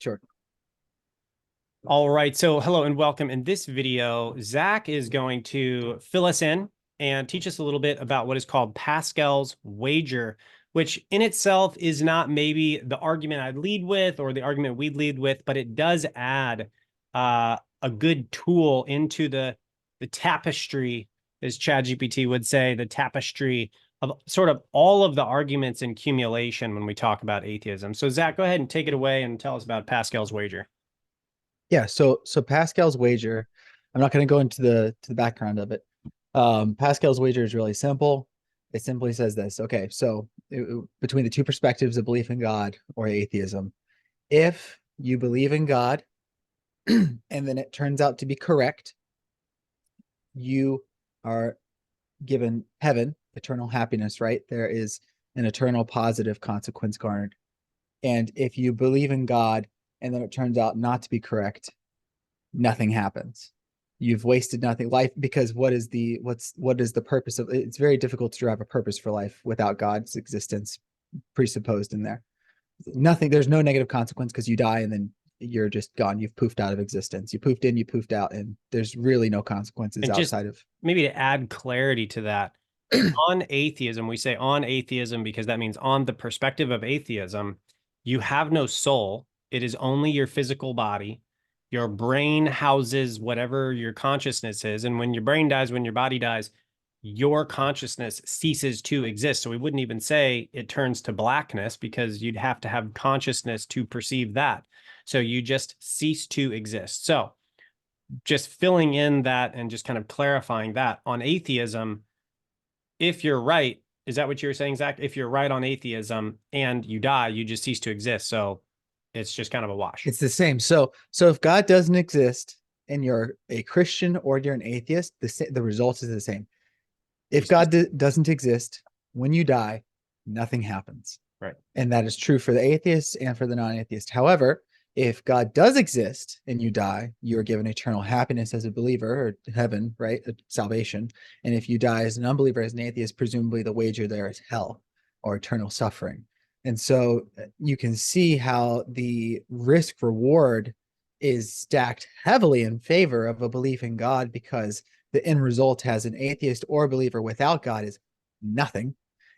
Sure. All right, so hello and welcome. In this video, Zach is going to fill us in and teach us a little bit about what is called Pascal's wager, which in itself is not maybe the argument I'd lead with or the argument we'd lead with, but it does add a good tool into the tapestry, as ChatGPT would say, the tapestry of sort of all of the arguments in accumulation when we talk about atheism. So Zach, go ahead and take it away and tell us about Pascal's wager. Yeah. So Pascal's wager, I'm not going to go into the background of it. Pascal's wager is really simple. It simply says this. Okay, so between the two perspectives of belief in God or atheism, if you believe in God and then it turns out to be correct, you are given heaven, eternal happiness, right? There is an eternal positive consequence garnered. And if you believe in God and then it turns out not to be correct, nothing happens. You've wasted nothing. Life, because what is the purpose of it's very difficult to derive a purpose for life without God's existence presupposed in there. Nothing, there's no negative consequence because you die and then you're just gone. You've poofed out of existence. You poofed in, you poofed out, and there's really no consequences And just outside of maybe to add clarity to that, on atheism, we say on atheism because that means on the perspective of atheism, you have no soul. It is only your physical body. Your brain houses whatever your consciousness is. And when your brain dies, when your body dies, your consciousness ceases to exist. So we wouldn't even say it turns to blackness because you'd have to have consciousness to perceive that. So you just cease to exist. So just filling in that and just kind of clarifying that on atheism, if you're right, is that what you were saying, Zach? If you're right on atheism and you die, you just cease to exist. So it's just kind of a wash. it's the same. So if God doesn't exist and you're a Christian or you're an atheist, the result is the same. You If cease. God doesn't exist, when you die, nothing happens. Right. And that is true for the atheist and for the non-atheist. However, if God does exist and you die, you are given eternal happiness as a believer or heaven, right? Salvation. And if you die as an unbeliever, as an atheist, presumably the wager there is hell or eternal suffering. And so you can see how the risk reward is stacked heavily in favor of a belief in God because the end result as an atheist or a believer without God is nothing.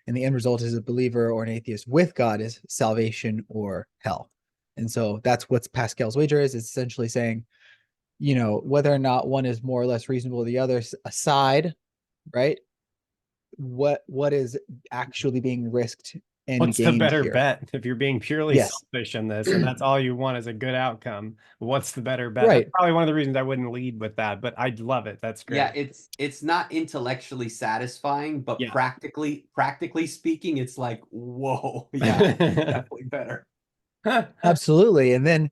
And the end result as a believer or an atheist with God is salvation or hell. And so that's what Pascal's wager is. It's essentially saying, whether or not one is more or less reasonable or the other aside, right? What is actually being risked and What's the gained better here? bet if you're being purely Yes. selfish in this and that's all you want is a good outcome? What's the better bet? That's Right. probably one of the reasons I wouldn't lead with that, but I'd love it. That's great. Yeah, it's not intellectually satisfying, but Yeah. practically speaking, it's like, whoa, yeah, definitely better. Absolutely. And then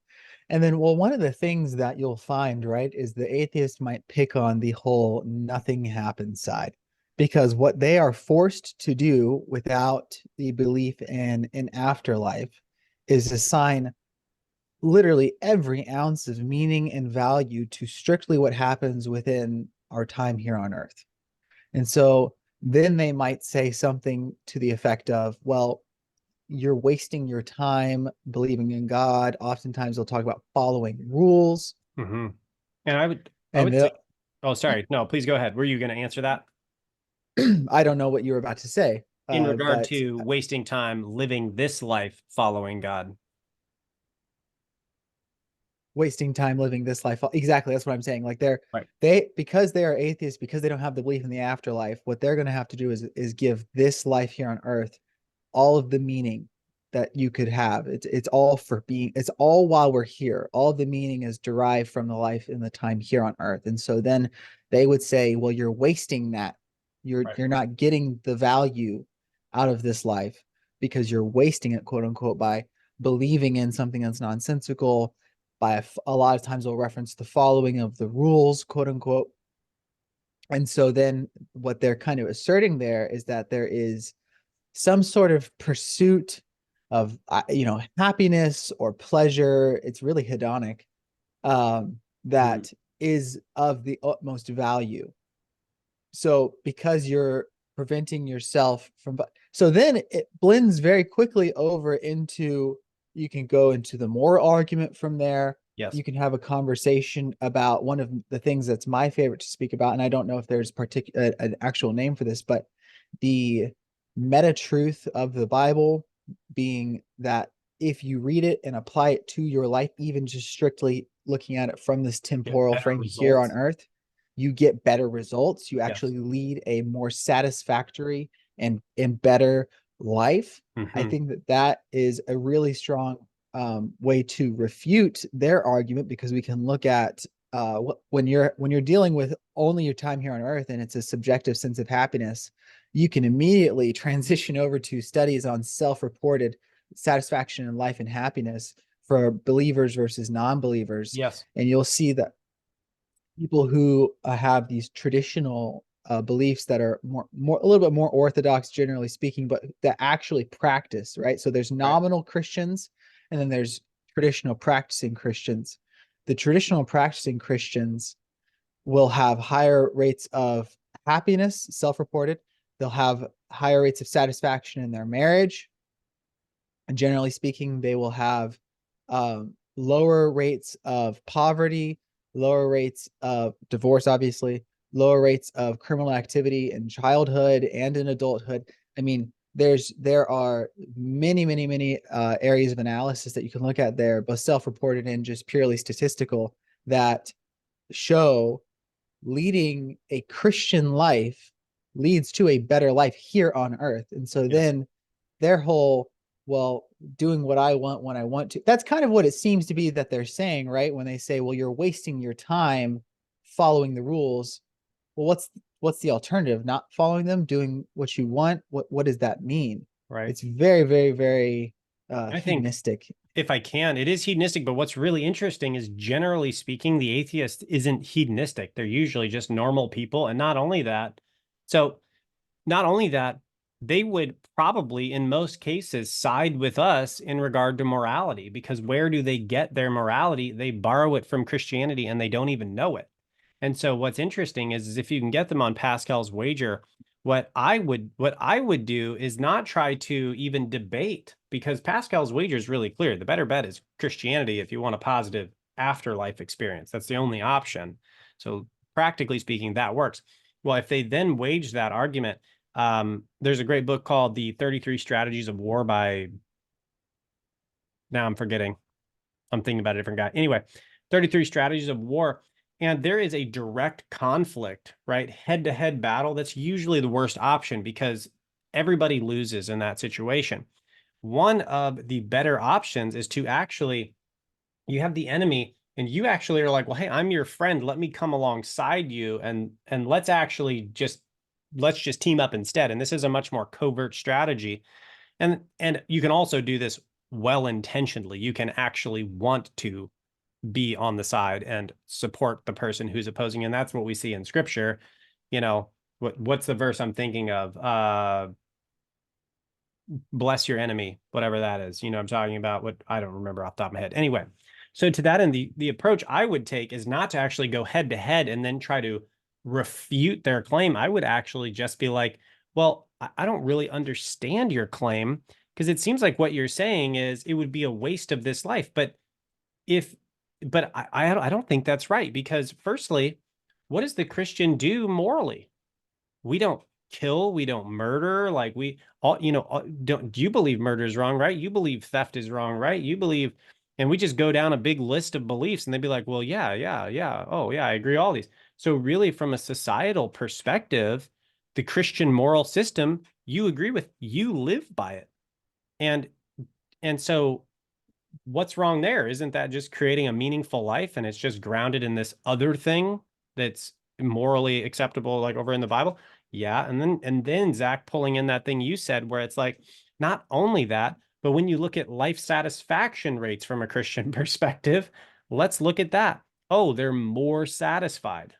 well, one of the things that you'll find, right, is the atheist might pick on the whole nothing happens side because what they are forced to do without the belief in an afterlife is assign literally every ounce of meaning and value to strictly what happens within our time here on earth. And so then they might say something to the effect of, well, you're wasting your time believing in God. Oftentimes they'll talk about following rules. Hmm. And I And would say, oh, sorry. No, please go ahead. Were you going to answer that? I don't know what you were about to say, In regard but to wasting time living this life following God. wasting time living this life. Exactly. That's what I'm saying. Like Right. because they are atheists, because they don't have the belief in the afterlife, what they're going to have to do is give this life here on earth all of the meaning that you could have. It's all for being, it's all while we're here. All the meaning is derived from the life and the time here on earth. And so then they would say, well, you're wasting that. You're Right. you're not getting the value out of this life because you're wasting it, quote unquote, by believing in something that's nonsensical. By a lot of times they'll reference the following of the rules, quote unquote. And so then what they're kind of asserting there is that there is some sort of pursuit of happiness or pleasure. It's really hedonic, Mm. that is of the utmost value. So because you're preventing yourself from, so then it blends very quickly over into You can go into the moral argument from there. Yes. You can have a conversation about one of the things that's my favorite to speak about, and I don't know if there's an actual name for this, but the meta truth of the Bible being that if you read it and apply it to your life, even just strictly looking at it from this temporal better frame here on results. earth, you get better results. You Yes. actually lead a more satisfactory and better life. I Mhm. think that that is a really strong way to refute their argument, because we can look at when you're dealing with only your time here on earth and it's a subjective sense of happiness, you can immediately transition over to studies on self-reported satisfaction in life and happiness for believers versus non-believers. Yes. And you'll see that people who have these traditional beliefs that are a little bit more orthodox, generally speaking, but that actually practice, right? So there's nominal Christians, and then there's traditional practicing Christians. The traditional practicing Christians will have higher rates of happiness, self-reported. They'll have higher rates of satisfaction in their marriage. And generally speaking, they will have lower rates of poverty, lower rates of divorce, obviously, lower rates of criminal activity in childhood and in adulthood. I mean, there are many areas of analysis that you can look at there, both self-reported and just purely statistical, that show leading a Christian life leads to a better life here on earth. And so Yes. then their whole, well, doing what I want when I want to, that's kind of what it seems to be that they're saying, right? When they say, well, you're wasting your time following the rules. Well, what's the alternative? Not following them, doing what you want? What does that mean? Right. It's very I think, hedonistic. if I can, it is hedonistic, but what's really interesting is, generally speaking, the atheist isn't hedonistic. They're usually just normal people. And not only that, they would probably, in most cases, side with us in regard to morality, because where do they get their morality? They borrow it from Christianity and they don't even know it. And so what's interesting is if you can get them on Pascal's wager, what I would do is not try to even debate, because Pascal's wager is really clear. The better bet is Christianity if you want a positive afterlife experience. That's the only option. So practically speaking, that works. Well, if they then wage that argument, there's a great book called The 33 Strategies of War by, now I'm forgetting. I'm thinking about a different guy. Anyway, 33 Strategies of War. And there is a direct conflict, right? Head-to-head battle. That's usually the worst option because everybody loses in that situation. One of the better options is to actually, you have the enemy and you actually are like, well, hey, I'm your friend. Let me come alongside you and let's just team up instead. And this is a much more covert strategy. And you can also do this well intentionally. You can actually want to be on the side and support the person who's opposing. And that's what we see in scripture. You know, what's the verse I'm thinking of? Bless your enemy, whatever that is. You know, I'm talking about, what I don't remember off the top of my head. Anyway, so to that end, the approach I would take is not to actually go head to head and then try to refute their claim. I would actually just be like, well, I don't really understand your claim, because it seems like what you're saying is it would be a waste of this life. If but I don't think that's right, because firstly, what does the Christian do morally? We don't kill, we don't murder. Like, we all, don't you believe murder is wrong, right? You believe theft is wrong, right? You believe, and we just go down a big list of beliefs and they'd be like, well, yeah. Oh, yeah, I agree, all these. So really, from a societal perspective, the Christian moral system, you agree with, you live by it. And so what's wrong there? Isn't that just creating a meaningful life, and it's just grounded in this other thing that's morally acceptable, like over in the Bible? Yeah. And then Zach, pulling in that thing you said, where it's like, not only that, but when you look at life satisfaction rates from a Christian perspective, let's look at that. Oh, they're more satisfied.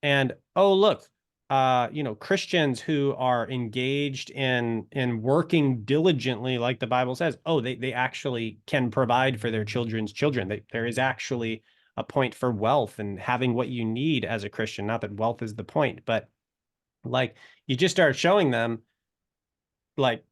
And oh, look, Christians who are engaged in working diligently, like the Bible says, oh, they actually can provide for their children's children. There is actually a point for wealth and having what you need as a Christian. Not that wealth is the point, but like, you just start showing them, like,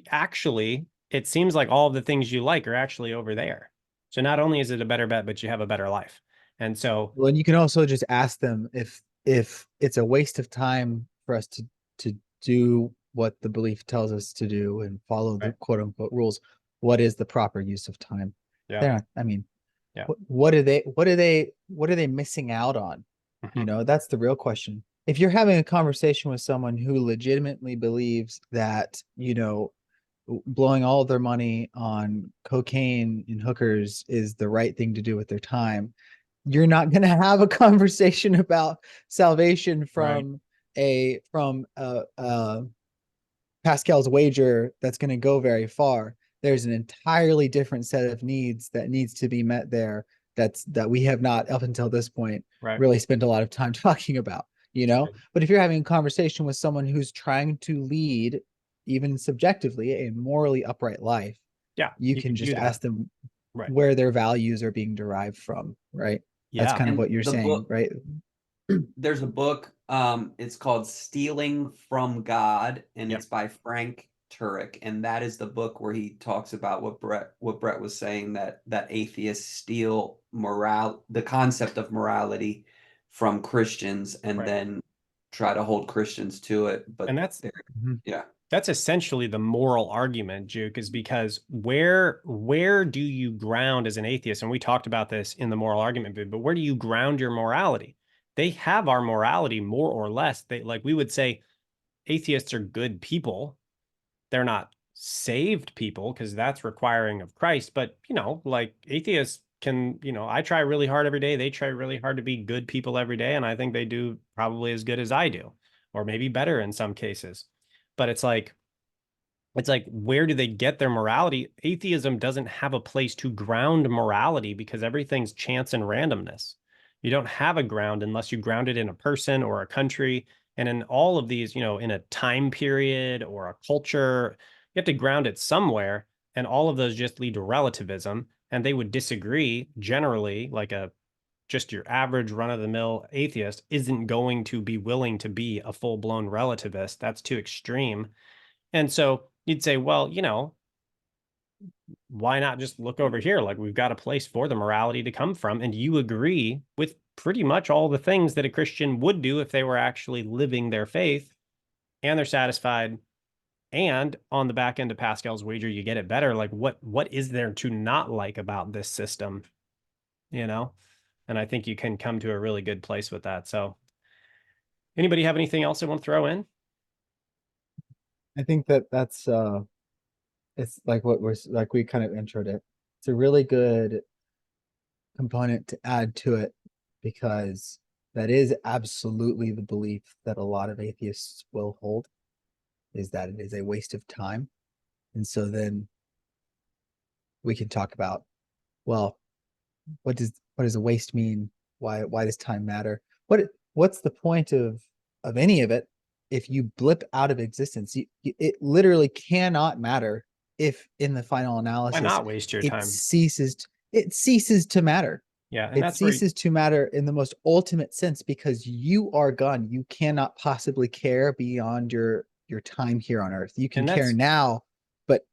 actually, it seems like all of the things you like are actually over there. So not only is it a better bet, but you have a better life. And so, Well, and you can also just ask them if it's a waste of time for us to do what the belief tells us to do and follow the right. quote unquote rules. What is the proper use of time? Yeah. They're not, I mean, Yeah. what are they missing out on? You Mhm. know, that's the real question. If you're having a conversation with someone who legitimately believes that, you know, blowing all of their money on cocaine and hookers is the right thing to do with their time, you're not going to have a conversation about salvation Right. from Pascal's wager that's going to go very far. There's an entirely different set of needs that needs to be met there that we have not up until this point Right. really spent a lot of time talking about, you know. But if you're having a conversation with someone who's trying to lead, even subjectively, a morally upright life, Yeah. you You can could just do that. ask them Right. where their values are being derived from, right? That's Yeah. kind of And what you're the saying, book, right? there's a book, it's called Stealing from God, and Yep. it's by Frank Turek, and that is the book where he talks about what Brett was saying, that atheists steal the concept of morality from Christians and Right. then try to hold Christians to it. And But that's Mhm. yeah. that's essentially the moral argument, Juke, is because where do you ground as an atheist? And we talked about this in the moral argument bit, but where do you ground your morality? They have our morality more or less. They, like, we would say atheists are good people. They're not saved people because that's requiring of Christ. But, like atheists can, I try really hard every day. They try really hard to be good people every day. And I think they do probably as good as I do, or maybe better in some cases. But it's like where do they get their morality? Atheism doesn't have a place to ground morality because everything's chance and randomness. You don't have a ground unless you ground it in a person or a country. And in all of these, in a time period or a culture, you have to ground it somewhere. And all of those just lead to relativism. And they would disagree generally, like a just your average run of the mill atheist isn't going to be willing to be a full blown relativist. That's too extreme. And so you'd say, well, why not just look over here? Like we've got a place for the morality to come from. And you agree with pretty much all the things that a Christian would do if they were actually living their faith and they're satisfied. And on the back end of Pascal's wager, you get it better. Like what is there to not like about this system? You know? And I think you can come to a really good place with that. So anybody have anything else they want to throw in? I think that's it's like what we're like we kind of introed it. It's a really good component to add to it because that is absolutely the belief that a lot of atheists will hold, is that it is a waste of time. And so then we can talk about, well, what does a waste mean? Why does time matter? What's the point of any of it if you blip out of existence? It literally cannot matter if in the final Why analysis not waste your it time? ceases to matter. Yeah. And It that's where, ceases to matter in the most ultimate sense because you are gone. You cannot possibly care beyond your time here on earth. You can and care that's, now, but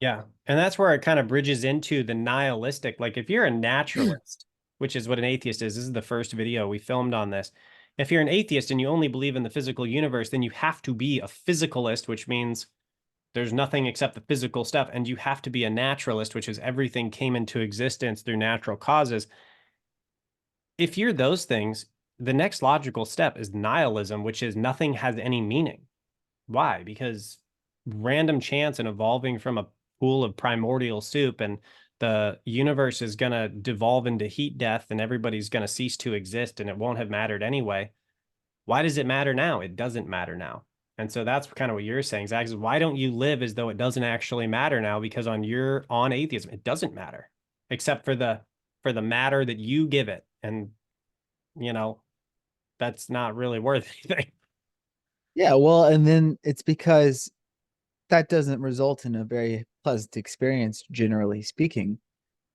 Yeah. And that's where it kind of bridges into the nihilistic. Like if you're a naturalist, which is what an atheist is, this is the first video we filmed on this. If you're an atheist and you only believe in the physical universe, then you have to be a physicalist, which means there's nothing except the physical stuff. And you have to be a naturalist, which is everything came into existence through natural causes. If you're those things, the next logical step is nihilism, which is nothing has any meaning. Why? Because random chance and evolving from a pool of primordial soup and the universe is going to devolve into heat death and everybody's going to cease to exist and it won't have mattered anyway. Why does it matter now? It doesn't matter now. And so that's kind of what you're saying, Zach, is why don't you live as though it doesn't actually matter now? Because on atheism, it doesn't matter except for the matter that you give it. And you know, that's not really worth anything. yeah, well, and then it's because that doesn't result in a very pleasant experience, generally speaking.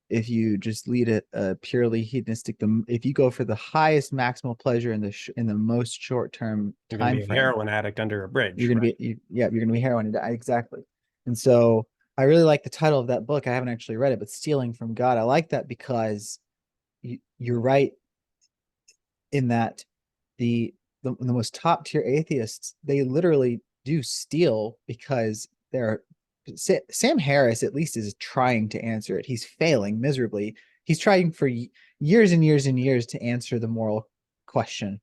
If you just lead a purely hedonistic, if you go for the highest maximal pleasure in in the most short term You're going to time be a frame, heroin addict under a you're bridge, gonna right? be yeah, you're gonna be heroin exactly. And so I really like the title of that book. I haven't actually read it, but Stealing from God. I like that because you're right in that the most top tier atheists, they literally do steal because they're Sam Harris at least is trying to answer it. He's failing miserably. He's trying for years and years and years to answer the moral question.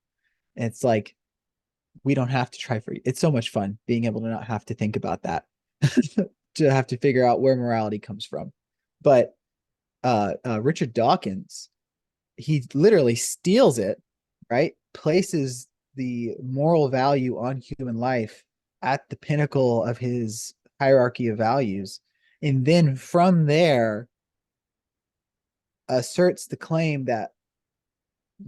And it's like we don't have to try for it's so much fun being able to not have to think about that. To have to figure out where morality comes from. But Richard Dawkins, he literally steals it, right? Places the moral value on human life at the pinnacle of his hierarchy of values. And then from there, asserts the claim that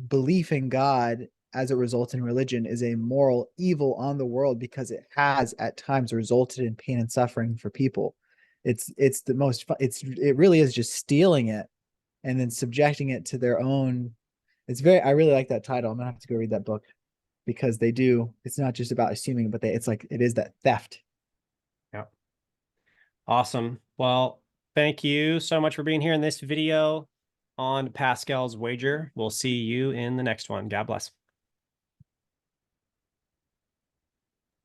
belief in God as it results in religion is a moral evil on the world because it has at times resulted in pain and suffering for people. It's the most it really is just stealing it and then subjecting it to their own. It's very I really like that title. I'm gonna have to go read that book because they do. It's not just about assuming, but it's like it is that theft. Yeah. Awesome. Well, thank you so much for being here in this video on Pascal's wager. We'll see you in the next one. God bless.